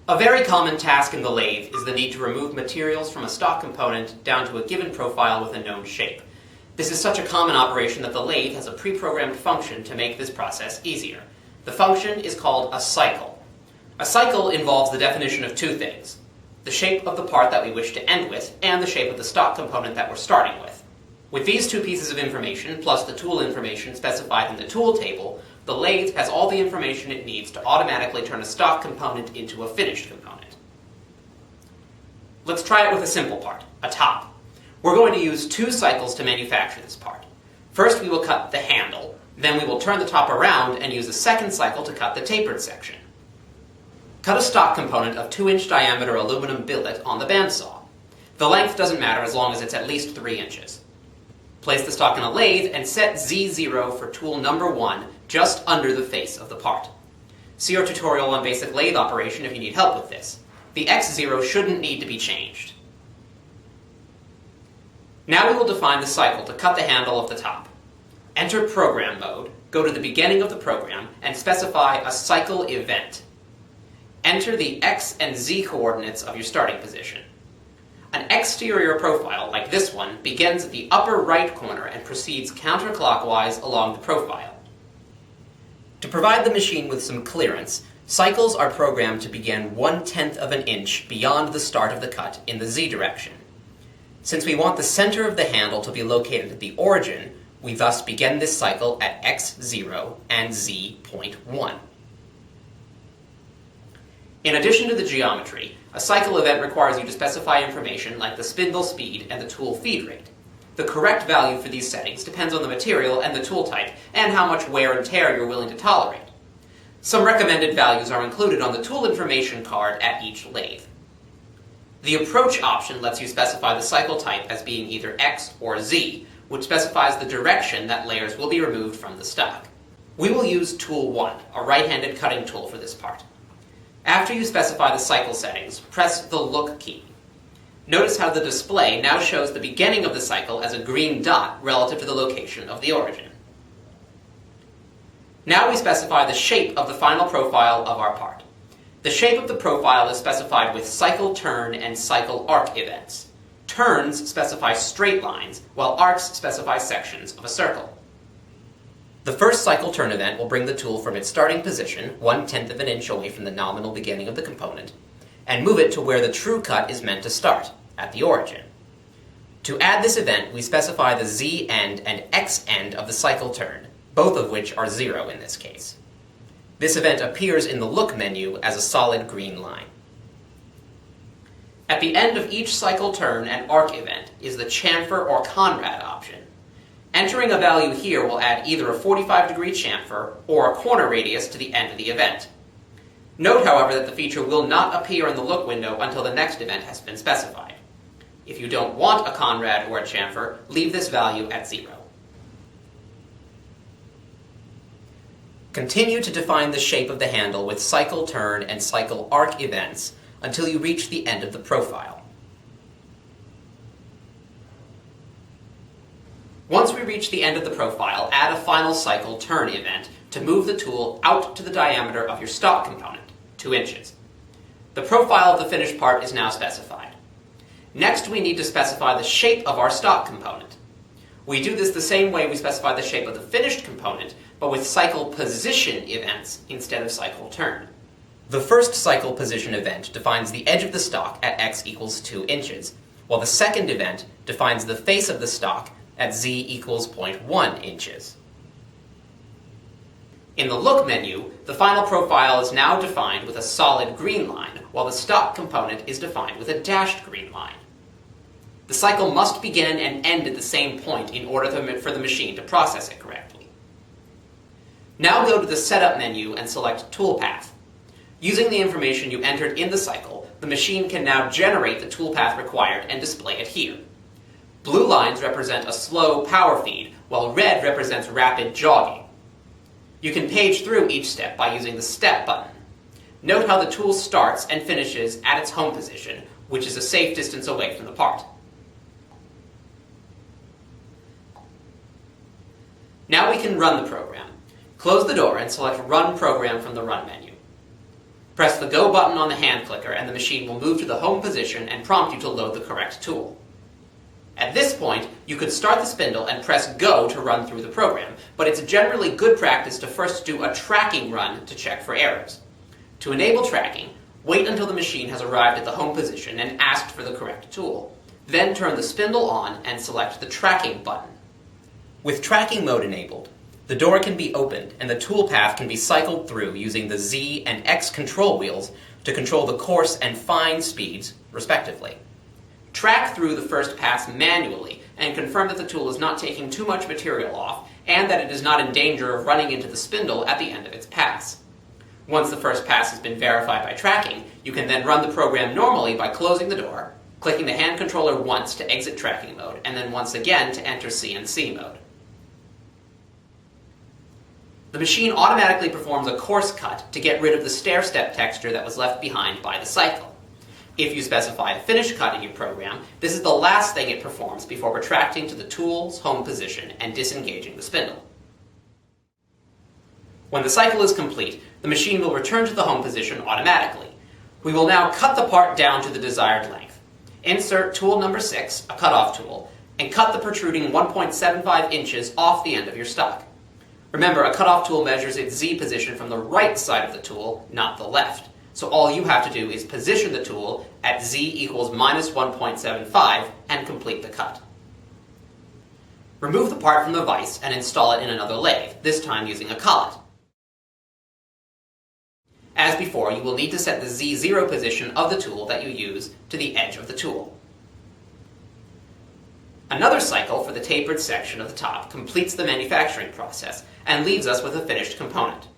A very common task in the lathe is the need to remove materials from a stock component down to a given profile with a known shape. This is such a common operation that the lathe has a pre-programmed function to make this process easier. The function is called a cycle. A cycle involves the definition of two things: the shape of the part that we wish to end with, and the shape of the stock component that we're starting with. With these two pieces of information, plus the tool information specified in the tool table, the lathe has all the information it needs to automatically turn a stock component into a finished component. Let's try it with a simple part, a top. We're going to use two cycles to manufacture this part. First we will cut the handle, then we will turn the top around and use a second cycle to cut the tapered section. Cut a stock component of 2-inch diameter aluminum billet on the bandsaw. The length doesn't matter as long as it's at least 3 inches. Place the stock in a lathe and set Z0 for tool number 1 just under the face of the part. See our tutorial on basic lathe operation if you need help with this. The X0 shouldn't need to be changed. Now we will define the cycle to cut the handle of the top. Enter program mode, go to the beginning of the program, and specify a cycle event. Enter the X and Z coordinates of your starting position. An exterior profile, like this one, begins at the upper right corner and proceeds counterclockwise along the profile. To provide the machine with some clearance, cycles are programmed to begin 1/10 of an inch beyond the start of the cut in the Z direction. Since we want the center of the handle to be located at the origin, we thus begin this cycle at X0 and Z.1. In addition to the geometry, a cycle event requires you to specify information like the spindle speed and the tool feed rate. The correct value for these settings depends on the material and the tool type, and how much wear and tear you're willing to tolerate. Some recommended values are included on the tool information card at each lathe. The approach option lets you specify the cycle type as being either X or Z, which specifies the direction that layers will be removed from the stock. We will use tool 1, a right-handed cutting tool for this part. After you specify the cycle settings, press the look key. Notice how the display now shows the beginning of the cycle as a green dot relative to the location of the origin. Now we specify the shape of the final profile of our part. The shape of the profile is specified with cycle turn and cycle arc events. Turns specify straight lines, while arcs specify sections of a circle. The first cycle turn event will bring the tool from its starting position, 1/10 of an inch away from the nominal beginning of the component, and move it to where the true cut is meant to start, at the origin. To add this event, we specify the Z end and X end of the cycle turn, both of which are 0 in this case. This event appears in the look menu as a solid green line. At the end of each cycle turn and arc event is the chamfer or Conrad option. Entering a value here will add either a 45-degree chamfer or a corner radius to the end of the event. Note, however, that the feature will not appear in the look window until the next event has been specified. If you don't want a Conrad or a chamfer, leave this value at 0. Continue to define the shape of the handle with cycle turn and cycle arc events until you reach the end of the profile. Once we reach the end of the profile, add a final cycle turn event to move the tool out to the diameter of your stock component, 2 inches. The profile of the finished part is now specified. Next, we need to specify the shape of our stock component. We do this the same way we specify the shape of the finished component, but with cycle position events instead of cycle turn. The first cycle position event defines the edge of the stock at X equals 2 inches, while the second event defines the face of the stock at Z equals 0.1 inches. In the look menu, the final profile is now defined with a solid green line, while the stock component is defined with a dashed green line. The cycle must begin and end at the same point in order for the machine to process it correctly. Now go to the Setup menu and select Toolpath. Using the information you entered in the cycle, the machine can now generate the toolpath required and display it here. Blue lines represent a slow power feed, while red represents rapid jogging. You can page through each step by using the Step button. Note how the tool starts and finishes at its home position, which is a safe distance away from the part. Now we can run the program. Close the door and select Run Program from the Run menu. Press the Go button on the hand clicker and the machine will move to the home position and prompt you to load the correct tool. At this point, you could start the spindle and press Go to run through the program, but it's generally good practice to first do a tracking run to check for errors. To enable tracking, wait until the machine has arrived at the home position and asked for the correct tool. Then turn the spindle on and select the tracking button. With tracking mode enabled, the door can be opened and the tool path can be cycled through using the Z and X control wheels to control the coarse and fine speeds, respectively. Track through the first pass manually and confirm that the tool is not taking too much material off and that it is not in danger of running into the spindle at the end of its pass. Once the first pass has been verified by tracking, you can then run the program normally by closing the door, clicking the hand controller once to exit tracking mode, and then once again to enter CNC mode. The machine automatically performs a coarse cut to get rid of the stair-step texture that was left behind by the cycle. If you specify a finish cut in your program, this is the last thing it performs before retracting to the tool's home position and disengaging the spindle. When the cycle is complete, the machine will return to the home position automatically. We will now cut the part down to the desired length. Insert tool number 6, a cutoff tool, and cut the protruding 1.75 inches off the end of your stock. Remember, a cutoff tool measures its Z position from the right side of the tool, not the left. So all you have to do is position the tool at Z equals minus 1.75 and complete the cut. Remove the part from the vise and install it in another lathe, this time using a collet. As before, you will need to set the Z0 position of the tool that you use to the edge of the tool. Another cycle for the tapered section of the top completes the manufacturing process and leaves us with a finished component.